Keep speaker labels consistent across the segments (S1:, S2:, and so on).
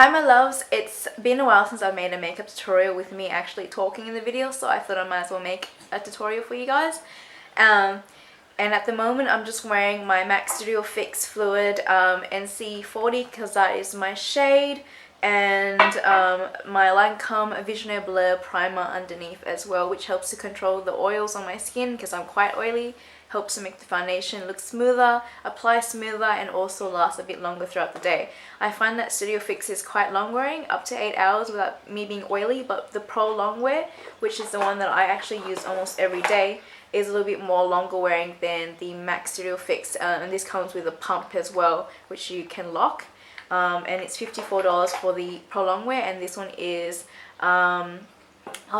S1: Hi my loves, it's been a while since I've made a makeup tutorial with me actually talking in the video, so I thought I might as well make a tutorial for you guys. And at the moment I'm just wearing my MAC Studio Fix Fluid NC40 because that is my shade, and my Lancome Visionnaire Blur primer underneath as well, which helps to control the oils on my skin because I'm quite oily. Helps to make the foundation look smoother, apply smoother, and also last a bit longer throughout the day. I find that Studio Fix is quite long wearing, up to 8 hours without me being oily, but the Pro Long Wear, which is the one that I actually use almost every day, is a little bit more longer wearing than the MAC Studio Fix, and this comes with a pump as well, which you can lock. And it's $54 for the Pro Long Wear, and this one is, I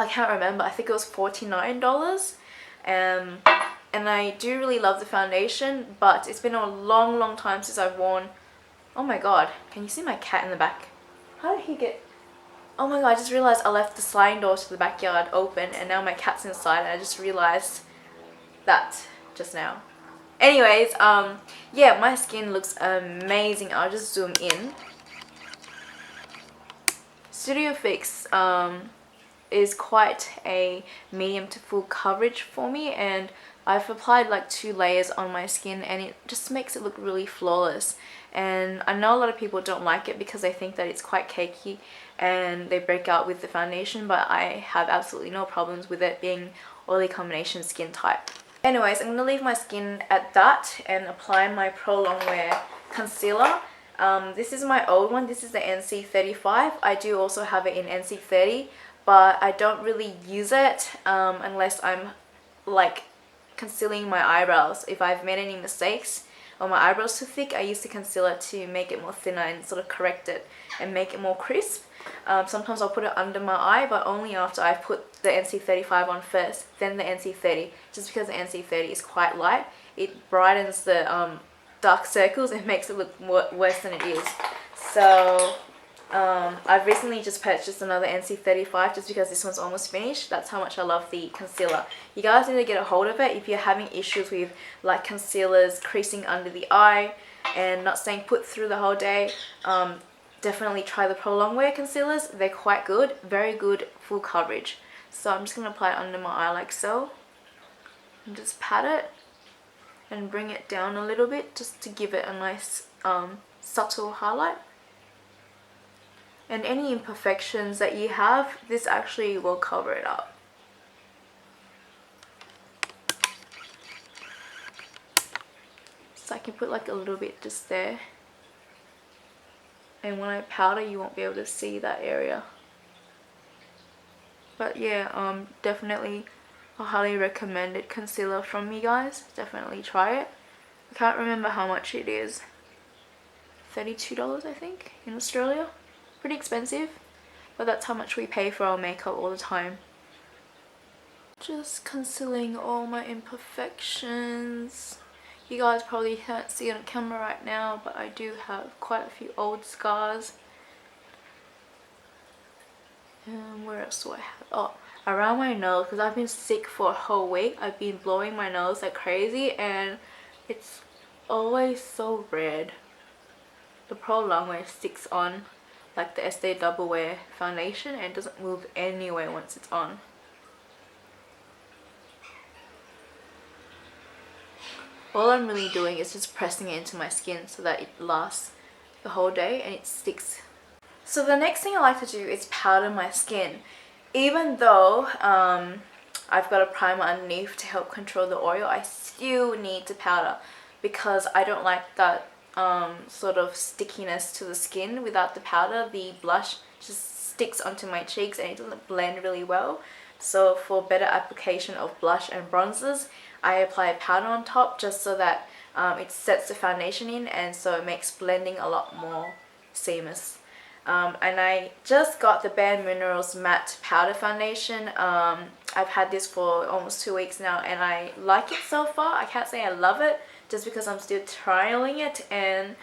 S1: can't remember, I think it was $49. And I do really love the foundation, but it's been a long time since I've worn... Oh my god, can you see my cat in the back? How did he get... Oh my god, I just realized I left the sliding door to the backyard open and now my cat's inside, and I just realized that just now. Anyways, yeah, my skin looks amazing. I'll just zoom in. Studio Fix is quite a medium to full coverage for me, and I've applied like 2 layers on my skin and it just makes it look really flawless. And I know a lot of people don't like it because they think that it's quite cakey and they break out with the foundation, but I have absolutely no problems with it being oily combination skin type. Anyways, I'm going to leave my skin at that and apply my Pro Long Wear concealer. This is my old one. This is the NC35. I do also have it in NC30, but I don't really use it unless I'm like concealing my eyebrows. If I've made any mistakes or my eyebrows too thick, I use the concealer to make it more thinner and sort of correct it and make it more crisp. Sometimes I'll put it under my eye, but only after I've put the NC35 on first, then the NC30, just because the NC30 is quite light. It brightens the dark circles and makes it look worse than it is. So I've recently just purchased another NC35 just because this one's almost finished. That's how much I love the concealer. You guys need to get a hold of it if you're having issues with like concealers creasing under the eye and not staying put through the whole day. Definitely try the Pro Long Wear concealers. They're quite good, very good full coverage. So I'm just going to apply it under my eye like so, and just pat it and bring it down a little bit just to give it a nice subtle highlight. And any imperfections that you have, this actually will cover it up. So I can put like a little bit just there. And when I powder, you won't be able to see that area. But yeah, definitely a highly recommended concealer from me, guys. Definitely try it. I can't remember how much it is. $32 I think in Australia. Pretty expensive, but that's how much we pay for our makeup all the time. Just concealing all my imperfections. You guys probably can't see on camera right now, but I do have quite a few old scars. And where else do I have? Oh, around my nose, because I've been sick for a whole week. I've been blowing my nose like crazy and it's always so red. The Pro Long Wear sticks on like the Estee Double Wear foundation and it doesn't move anywhere once it's on. All I'm really doing is just pressing it into my skin so that it lasts the whole day and it sticks. So the next thing I like to do is powder my skin. Even though I've got a primer underneath to help control the oil, I still need to powder because I don't like that sort of stickiness to the skin. Without the powder, the blush just sticks onto my cheeks and it doesn't blend really well. So for better application of blush and bronzers, I apply a powder on top just so that it sets the foundation in, and so it makes blending a lot more seamless. And I just got the Bare Minerals Matte Powder Foundation. I've had this for almost 2 weeks now and I like it so far. I can't say I love it just because I'm still trialing it, and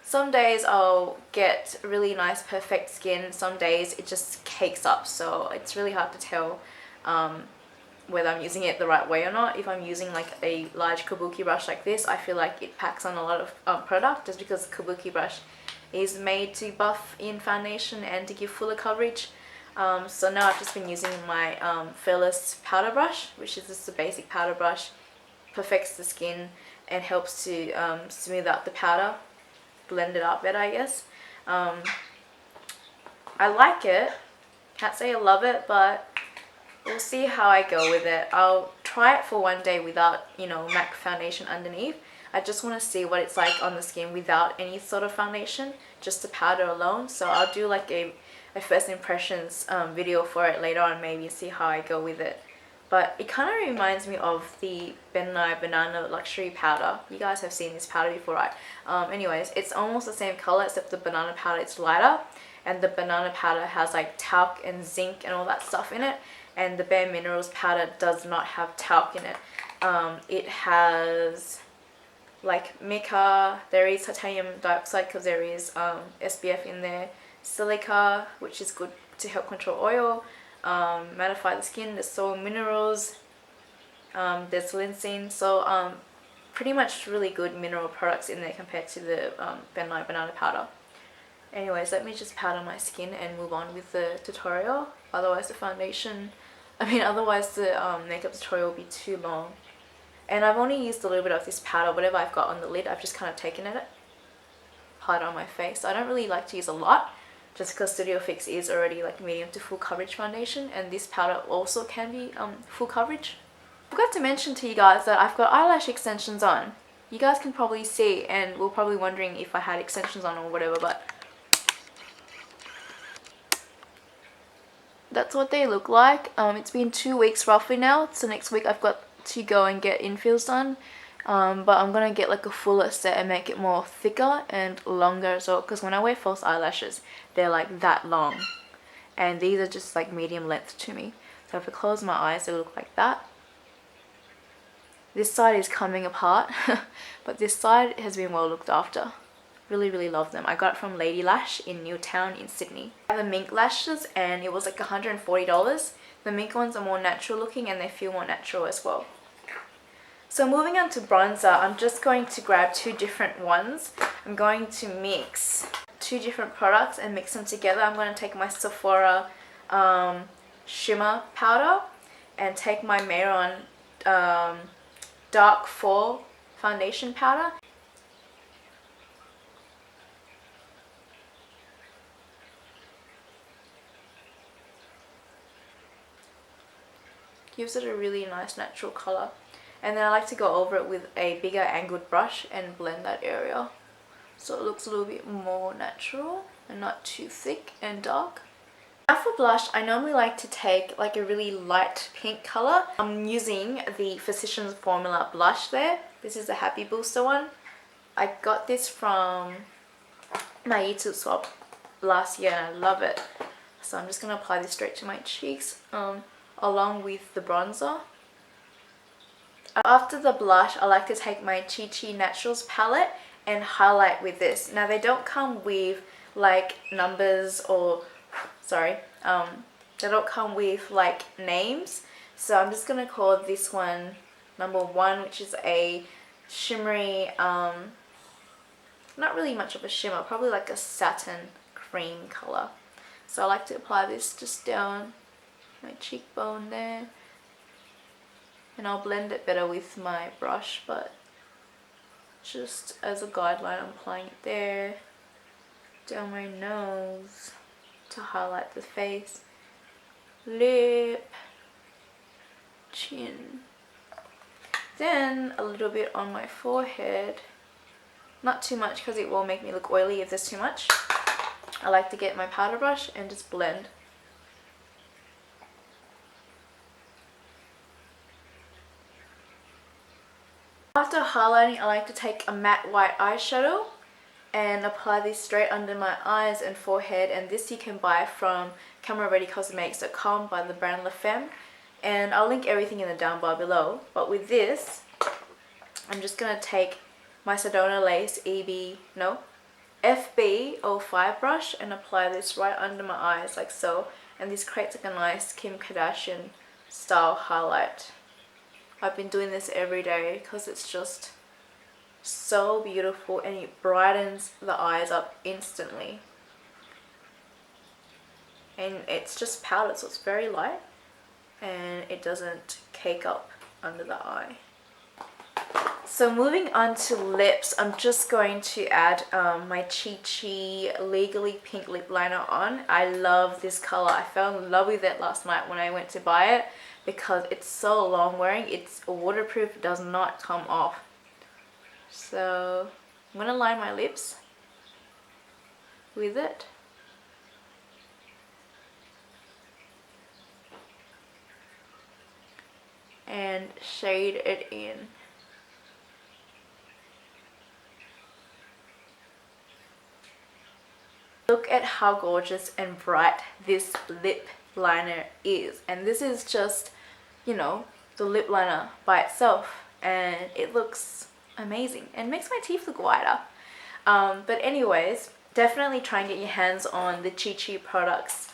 S1: some days I'll get really nice perfect skin, some days it just cakes up, so it's really hard to tell whether I'm using it the right way or not. If I'm using like a large kabuki brush like this, I feel like it packs on a lot of product just because the kabuki brush is made to buff in foundation and to give fuller coverage. So now I've just been using my Fearless powder brush, which is just a basic powder brush. Perfects the skin and helps to smooth out the powder, blend it out better, I guess. I like it, can't say I love it, but we'll see how I go with it. I'll try it for one day without, you know, MAC foundation underneath. I just want to see what it's like on the skin without any sort of foundation, just the powder alone. So I'll do like a first impressions video for it later on, maybe see how I go with it. But it kind of reminds me of the Ben Nye Banana Luxury Powder. You guys have seen this powder before, right? Anyways, it's almost the same color except the banana powder, it's lighter. And the banana powder has like talc and zinc and all that stuff in it. And the Bare Minerals powder does not have talc in it. It has like mica, there is titanium dioxide because there is SPF in there, silica, which is good to help control oil, mattify the skin, there's soil minerals, there's lysine, so pretty much really good mineral products in there compared to the Ben Nye Banana powder. Anyways, let me just powder my skin and move on with the tutorial, otherwise the makeup tutorial will be too long. And I've only used a little bit of this powder, whatever I've got on the lid, I've just kind of taken it, applied it on my face. I don't really like to use a lot, just because Studio Fix is already like medium to full coverage foundation, and this powder also can be full coverage. I forgot to mention to you guys that I've got eyelash extensions on. You guys can probably see, and were probably wondering if I had extensions on or whatever, but that's what they look like. It's been 2 weeks roughly now, so next week I've got to go and get infills done. But I'm gonna get like a fuller set and make it more thicker and longer as well, because when I wear false eyelashes they're like that long, and these are just like medium length to me. So if I close my eyes they look like that. This side is coming apart but this side has been well looked after. Really love them. I got it from Lady Lash in Newtown in Sydney. I have the mink lashes and it was like $140. The mink ones are more natural looking and they feel more natural as well. So moving on to bronzer, I'm just going to grab 2 different ones. I'm going to mix 2 different products and mix them together. I'm going to take my Sephora shimmer powder and take my Mayron Dark Fall foundation powder. Gives it a really nice natural color. And then I like to go over it with a bigger angled brush and blend that area so it looks a little bit more natural and not too thick and dark. Now for blush, I normally like to take like a really light pink color. I'm using the Physicians Formula blush there. This is the Happy Booster one. I got this from my YouTube swap last year and I love it. So I'm just going to apply this straight to my cheeks along with the bronzer. After the blush, I like to take my Chi Chi Naturals palette and highlight with this. Now they don't come with like numbers or, sorry, they don't come with like names. So I'm just going to call this one number 1, which is a shimmery, not really much of a shimmer, probably like a satin cream color. So I like to apply this just down my cheekbone there. And I'll blend it better with my brush, but just as a guideline I'm applying it there, down my nose to highlight the face, lip, chin. Then a little bit on my forehead, not too much because it will make me look oily if there's too much. I like to get my powder brush and just blend. After highlighting, I like to take a matte white eyeshadow and apply this straight under my eyes and forehead, and this you can buy from camerareadycosmetics.com by the brand La Femme, and I'll link everything in the down bar below. But with this, I'm just going to take my Sedona Lace FB05 brush and apply this right under my eyes like so, and this creates like a nice Kim Kardashian style highlight. I've been doing this every day because it's just So beautiful, and it brightens the eyes up instantly. And it's just powder, so it's very light and it doesn't cake up under the eye. So moving on to lips, I'm just going to add my Chi Chi Legally Pink lip liner on. I love this color. I fell in love with it last night when I went to buy it because it's so long wearing. It's waterproof, does not come off. So I'm going to line my lips with it. And shade it in. Look at how gorgeous and bright this lip liner is. And this is just, you know, the lip liner by itself. And it looks amazing and makes my teeth look whiter. But anyways, definitely try and get your hands on the Chi Chi products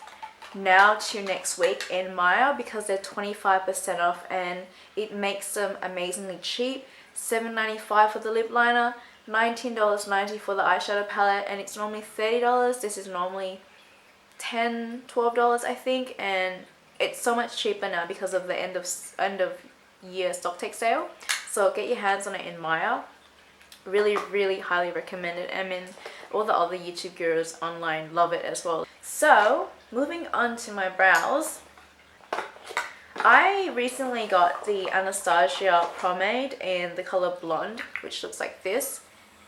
S1: now to next week in Maya because they're 25% off and it makes them amazingly cheap. $7.95 for the lip liner, $19.90 for the eyeshadow palette, and it's normally $30. This is normally $10, $12 I think, and it's so much cheaper now because of the end of year stock take sale. So get your hands on it in Maya. Really, really highly recommend it. I mean, all the other YouTube gurus online love it as well. So moving on to my brows, I recently got the Anastasia pomade in the color Blonde, which looks like this.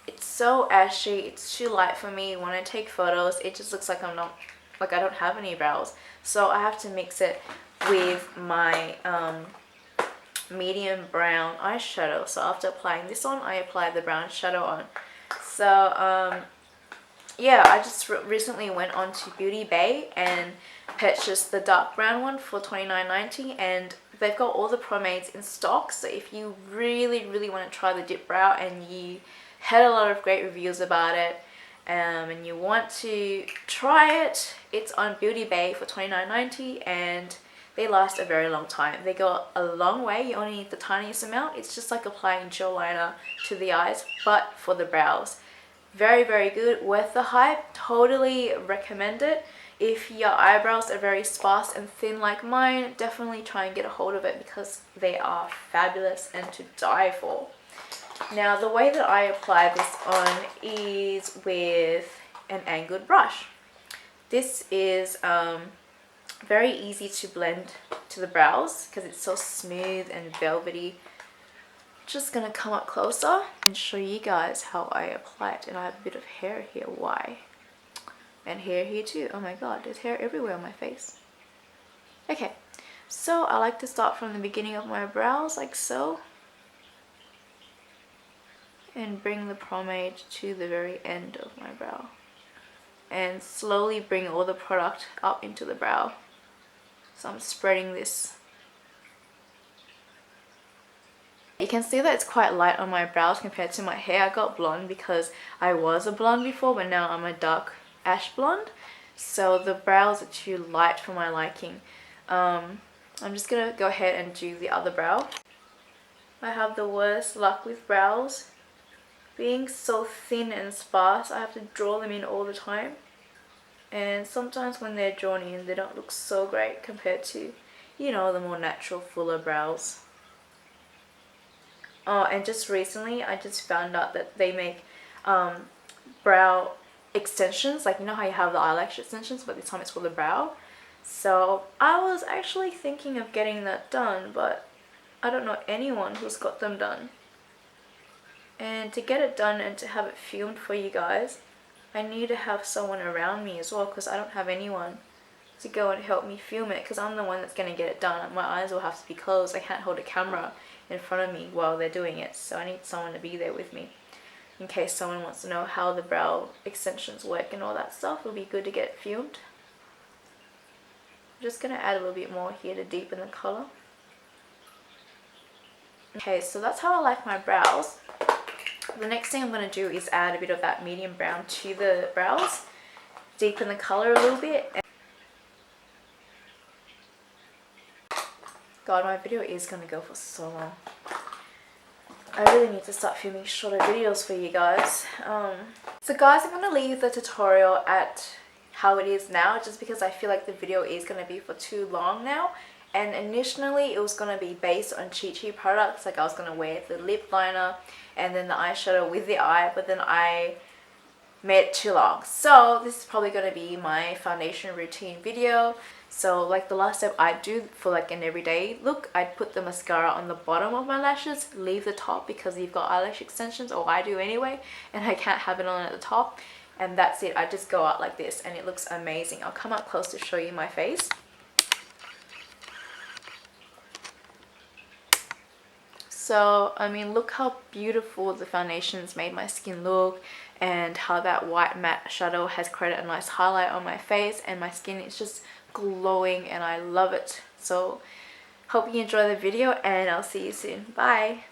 S1: It's so ashy, it's too light for me. When I take photos, it just looks like I don't have any brows. So I have to mix it with my medium brown eyeshadow. So after applying this on, I apply the brown shadow on. So yeah, I just recently went on to Beauty Bay and purchased the dark brown one for $29.90, and they've got all the pomades in stock. So if you really, really want to try the dip brow and you had a lot of great reviews about it and you want to try it, it's on Beauty Bay for $29.90 and they last a very long time. They go a long way. You only need the tiniest amount. It's just like applying gel liner to the eyes, but for the brows. Very, very good, worth the hype. Totally recommend it. If your eyebrows are very sparse and thin like mine, definitely try and get a hold of it because they are fabulous and to die for. Now the way that I apply this on is with an angled brush. This is very easy to blend to the brows because it's so smooth and velvety. Just gonna come up closer and show you guys how I apply it. And I have a bit of hair here. Why? And hair here too. Oh my god, there's hair everywhere on my face. Okay, so I like to start from the beginning of my brows like so and bring the pomade to the very end of my brow and slowly bring all the product up into the brow. So I'm spreading this. You can see that it's quite light on my brows compared to my hair. I got blonde because I was a blonde before, but now I'm a dark ash blonde. So the brows are too light for my liking. I'm just gonna go ahead and do the other brow. I have the worst luck with brows. Being so thin and sparse, I have to draw them in all the time. And sometimes when they're drawn in, they don't look so great compared to, you know, the more natural, fuller brows. Oh, and just recently I just found out that they make brow extensions, like you know how you have the eyelash extensions, but this time it's for the brow. So I was actually thinking of getting that done, but I don't know anyone who's got them done. And to get it done and to have it filmed for you guys, I need to have someone around me as well because I don't have anyone to go and help me film it because I'm the one that's going to get it done. My eyes will have to be closed. I can't hold a camera in front of me while they're doing it, so I need someone to be there with me in case someone wants to know how the brow extensions work and all that stuff. It'll be good to get it filmed. I'm just going to add a little bit more here to deepen the color. Okay, so that's how I like my brows. The next thing I'm going to do is add a bit of that medium brown to the brows, deepen the color a little bit. God, my video is going to go for so long. I really need to start filming shorter videos for you guys. So guys, I'm going to leave the tutorial at how it is now, just because I feel like the video is going to be for too long now. And initially it was going to be based on cheat sheet products, like I was going to wear the lip liner and then the eyeshadow with the eye, but then I made it too long. So this is probably going to be my foundation routine video. So like the last step I do for like an everyday look, I'd put the mascara on the bottom of my lashes, leave the top because you've got eyelash extensions, or I do anyway, and I can't have it on at the top. And that's it. I just go out like this and it looks amazing. I'll come up close to show you my face. So I mean, look how beautiful the foundations made my skin look, and how that white matte shadow has created a nice highlight on my face, and my skin is just glowing and I love it. So hope you enjoy the video and I'll see you soon. Bye.